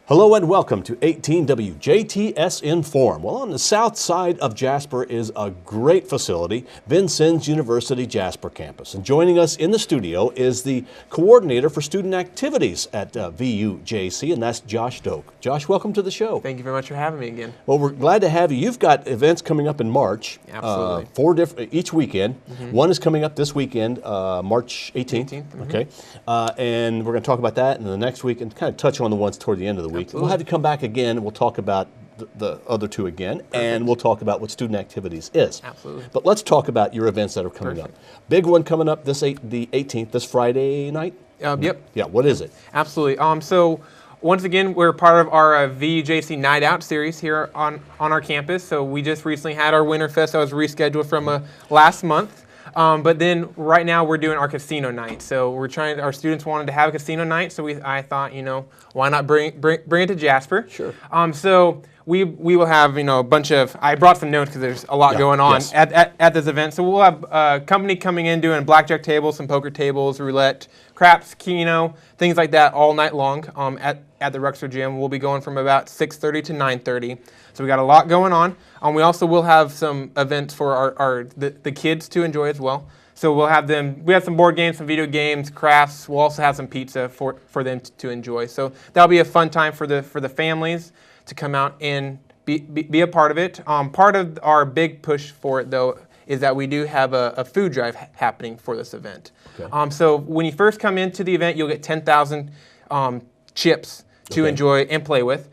Hello and welcome to 18 WJTS in.form. Well, on the south side of Jasper is a great facility, Vincennes University Jasper campus. And joining us in the studio is the coordinator for student activities at VUJC, and that's Josh Doak. Josh, welcome to the show. Thank you very much for having me again. Well, we're glad to have you. You've got events coming up in March. Absolutely. Four different each weekend. One is coming up this weekend, March 18th. Okay. And we're going to talk about that in the next week and kind of touch on the ones toward the end of the week. Absolutely. We'll have you come back again, and we'll talk about the other two again, and we'll talk about what student activities is. Absolutely. But let's talk about your events that are coming up. Big one coming up the 18th, this Friday night? Yep. Yeah, what is it? Absolutely. So once again, we're part of our VUJC Night Out series here on our campus. So we just recently had our Winter Fest that was rescheduled from last month. But then right now we're doing our casino night. So our students wanted to have a casino night, so I thought, why not bring it to Jasper? Sure. So we will have, a bunch of, I brought some notes because there's a lot going on at this event. So we'll have a company coming in doing blackjack tables, some poker tables, roulette, craps, keno, things like that all night long at the Ruxer Gym. We'll be going from about 6:30 to 9:30. So we got a lot going on. We also will have some events for the kids to enjoy as well. So we have some board games, some video games, crafts. We'll also have some pizza for them to enjoy. So that'll be a fun time for the families to come out and be a part of it. Part of our big push for it, though, is that we do have a food drive happening for this event. Okay. So when you first come into the event, you'll get 10,000 chips to enjoy and play with.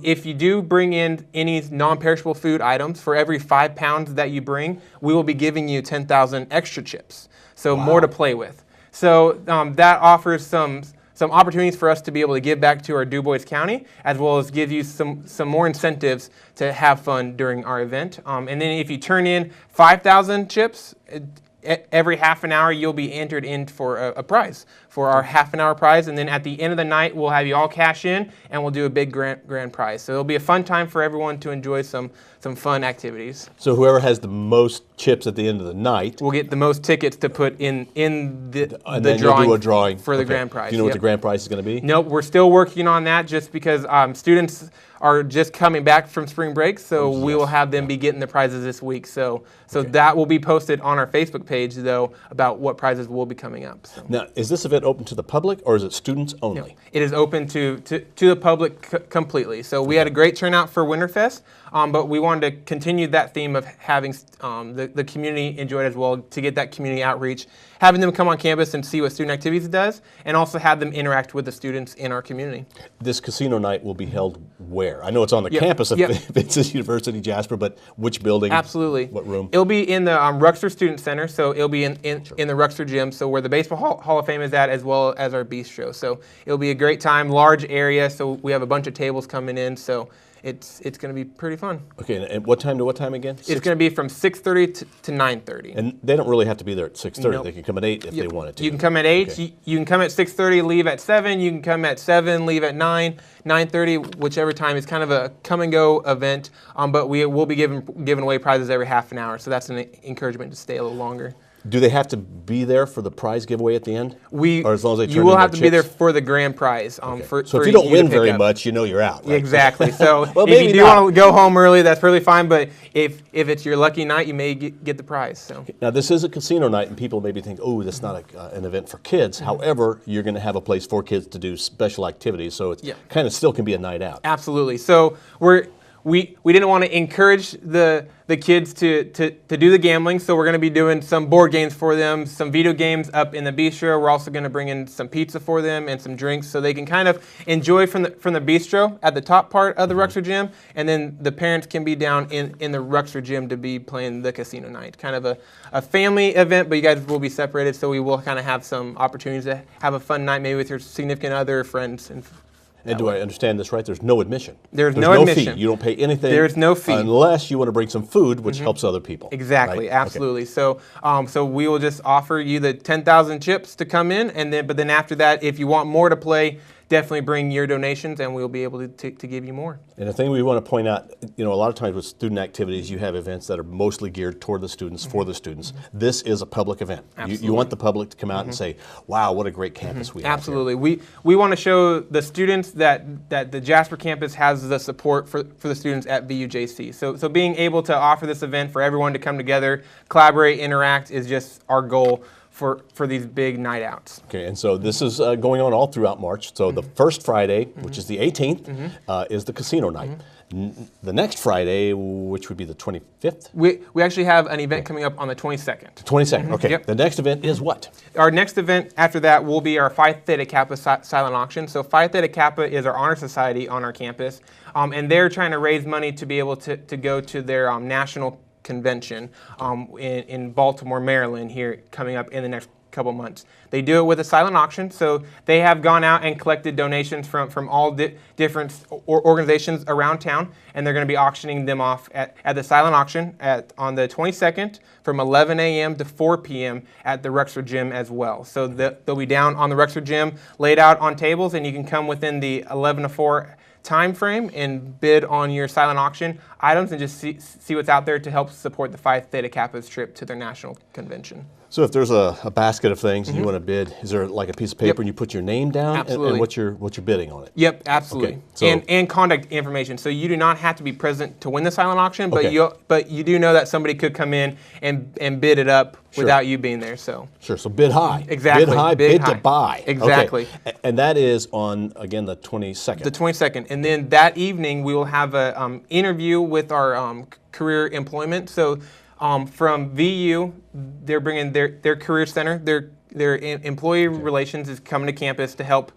If you do bring in any non-perishable food items, for every 5 pounds that you bring, we will be giving you 10,000 extra chips. So more to play with. So that offers some opportunities for us to be able to give back to our Du Bois County, as well as give you some more incentives to have fun during our event. And then if you turn in 5,000 chips, every half an hour you'll be entered in for a prize, for our half-an-hour prize, and then at the end of the night we'll have you all cash in and we'll do a big grand prize. So it'll be a fun time for everyone to enjoy some fun activities. So whoever has the most chips at the end of the night will get the most tickets to put in the then drawing, you'll do a drawing for the grand prize. Do you know what the grand prize is going to be? Nope, we're still working on that just because students are just coming back from spring break, so we will have them be getting the prizes this week. So that will be posted on our Facebook page, though, about what prizes will be coming up. So. Now, is this event open to the public, or is it students only? No, it is open to the public completely. So we had a great turnout for Winterfest, but we wanted to continue that theme of having the community enjoy it as well, to get that community outreach, having them come on campus and see what student activities does, and also have them interact with the students in our community. This casino night will be held where? I know it's on the campus of Vincennes University Jasper, but which building? Absolutely. What room? It'll be in the Ruxer Student Center, so it'll be in the Ruxer Gym, so where the Baseball Hall of Fame is at, as well as our bistro. So it'll be a great time, large area, so we have a bunch of tables coming in, so it's going to be pretty fun. Okay, and what time to what time again? It's going to be from 6:30 to 9:30. And they don't really have to be there at 6:30. Nope. They can come at 8 if they wanted to. You can come at 8. Okay. You can come at 6:30, leave at 7. You can come at 7, leave at 9, 9:30, whichever time. It's kind of a come-and-go event, but we will be giving away prizes every half an hour, so that's an encouragement to stay a little longer. Do they have to be there for the prize giveaway at the end? Or as long as they turn you will have to be there for the grand prize. So if you don't win very much, you're out. Right? Exactly. So well, if you do want to go home early, that's really fine. But if it's your lucky night, you may get the prize. So now this is a casino night, and people maybe think, oh, that's not an event for kids. However, you're going to have a place for kids to do special activities, so it kind of still can be a night out. Absolutely. So we didn't want to encourage the kids to do the gambling, so we're going to be doing some board games for them, some video games up in the bistro. We're also going to bring in some pizza for them and some drinks, so they can kind of enjoy from the bistro at the top part of the Ruxer Gym, and then the parents can be down in the Ruxer Gym to be playing the casino night. Kind of a family event, but you guys will be separated, so we will kind of have some opportunities to have a fun night, maybe with your significant other, friends, and do I understand this right? There's no admission. There's no admission. Fee. You don't pay anything. There's no fee. Unless you want to bring some food, which helps other people. Exactly, right? absolutely. Okay. So we will just offer you the 10,000 chips to come in, but then after that, if you want more to play, definitely bring your donations, and we'll be able to give you more. And the thing we want to point out, a lot of times with student activities, you have events that are mostly geared toward the students, for the students. This is a public event. You want the public to come out and say, wow, what a great campus we have. Absolutely. We want to show the students that the Jasper campus has the support for the students at VUJC. So being able to offer this event for everyone to come together, collaborate, interact is just our goal for these big night outs. Okay, and so this is going on all throughout March. So the first Friday, which is the 18th, is the casino night. The next Friday, which would be the 25th? We actually have an event coming up on the 22nd. The 22nd, okay. Yep. The next event is what? Our next event after that will be our Phi Theta Kappa silent auction. So Phi Theta Kappa is our honor society on our campus, and they're trying to raise money to be able to go to their national convention in Baltimore, Maryland, here coming up in the next couple months. They do it with a silent auction, so they have gone out and collected donations from all different organizations around town, and they're going to be auctioning them off at the silent auction on the 22nd from 11 a.m. to 4 p.m. at the Rexford Gym as well. So they'll be down on the Rexford Gym, laid out on tables, and you can come within the 11 to 4 time frame and bid on your silent auction items and just see what's out there to help support the Phi Theta Kappa's trip to their national convention. So if there's a basket of things and you want to bid, is there like a piece of paper and you put your name down and what you're bidding on it? Yep, absolutely. Okay, so and contact information. So you do not have to be present to win the silent auction, but you do know that somebody could come in and bid it up without you being there. So so bid high. Exactly. Bid high, bid to buy. Exactly. Okay. And that is on again the 22nd. The 22nd, and then that evening we will have a interview with our career employment. So. From VU, they're bringing their career center, their employee relations is coming to campus to help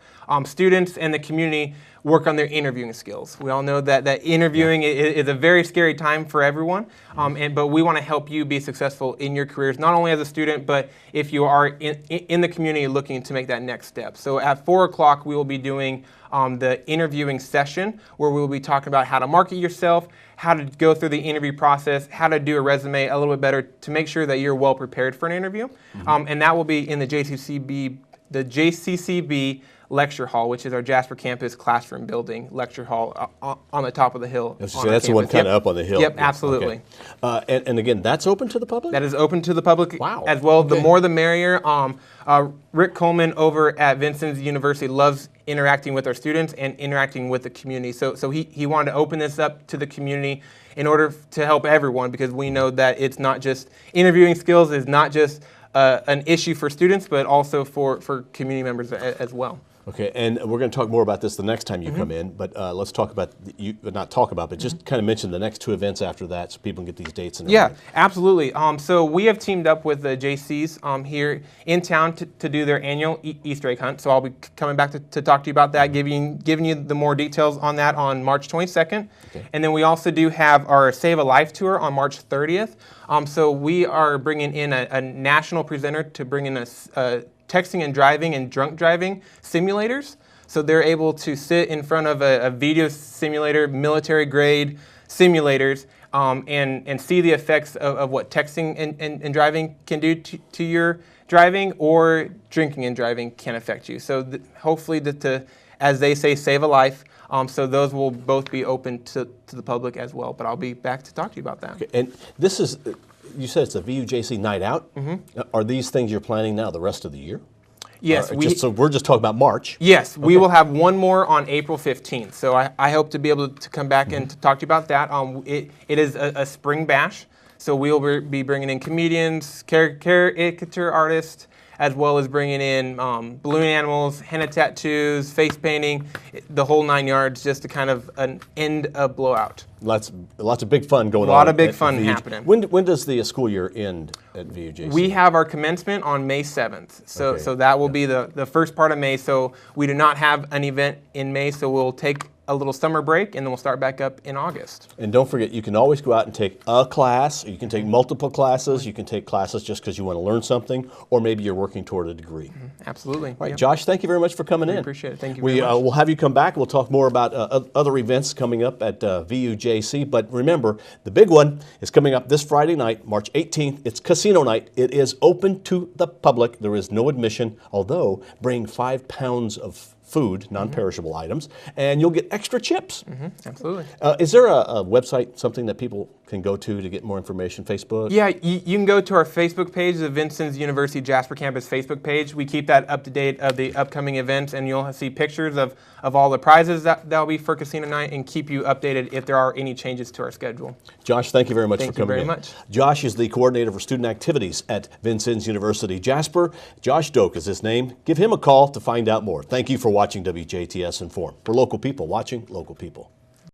students and the community work on their interviewing skills. We all know that interviewing is a very scary time for everyone, but we want to help you be successful in your careers, not only as a student, but if you are in the community looking to make that next step. So at 4 o'clock, we will be doing the interviewing session where we will be talking about how to market yourself, how to go through the interview process, how to do a resume a little bit better to make sure that you're well prepared for an interview. And that will be in the JCCB lecture hall, which is our Jasper campus classroom building lecture hall on the top of the hill. That's the one kind of up on the hill. Yep, absolutely. Okay. And again, that's open to the public? That is open to the public as well. The more the merrier. Rick Coleman over at Vincennes University loves interacting with our students and interacting with the community. So he wanted to open this up to the community in order to help everyone, because we know that it's not just interviewing skills is not just an issue for students, but also for community members as well. Okay, and we're going to talk more about this the next time you come in, but let's talk about, but just kind of mention the next two events after that so people can get these dates and everything. Yeah, absolutely. So we have teamed up with the JCs here in town to do their annual Easter egg hunt. So I'll be coming back to talk to you about that, giving you the more details on that on March 22nd. Okay. And then we also do have our Save a Life tour on March 30th. So we are bringing in a national presenter to bring in a texting and driving and drunk driving simulators. So they're able to sit in front of a video simulator, military grade simulators, and see the effects of what texting and driving can do to your driving, or drinking and driving can affect you. So hopefully, as they say, save a life. So those will both be open to the public as well. But I'll be back to talk to you about that. Okay. And this is, you said it's a VUJC night out. Are these things you're planning now the rest of the year? Yes. So we're just talking about March. Yes, we will have one more on April 15th. So I hope to be able to come back and to talk to you about that. It is a spring bash. So we will be bringing in comedians, caricature artists, as well as bringing in balloon animals, henna tattoos, face painting, the whole 9 yards, just to kind of end a blowout. Lots of big fun going on. A lot of big fun happening. When does the school year end at VUJC? We have our commencement on May 7th. So that will be the first part of May. So we do not have an event in May, so we'll take a little summer break, and then we'll start back up in August. And don't forget, you can always go out and take a class. You can take multiple classes. You can take classes just because you want to learn something, or maybe you're working toward a degree. Absolutely. All right, Josh, thank you very much for coming in. I appreciate it. Thank you very much. We'll have you come back. We'll talk more about other events coming up at VUJC. But remember, the big one is coming up this Friday night, March 18th. It's casino night. It is open to the public. There is no admission, although bring 5 pounds of food, non-perishable items, and you'll get extra chips. Absolutely. Is there a website, something that people can go to get more information? Facebook? Yeah, you can go to our Facebook page, the Vincennes University Jasper Campus Facebook page. We keep that up to date of the upcoming events, and you'll see pictures of all the prizes that'll be for Casino Night, and keep you updated if there are any changes to our schedule. Josh, thank you very much for coming in. Thank you very much. Josh is the coordinator for student activities at Vincennes University Jasper. Josh Doak is his name. Give him a call to find out more. Thank you for watching WJTS Inform. We're local people watching local people.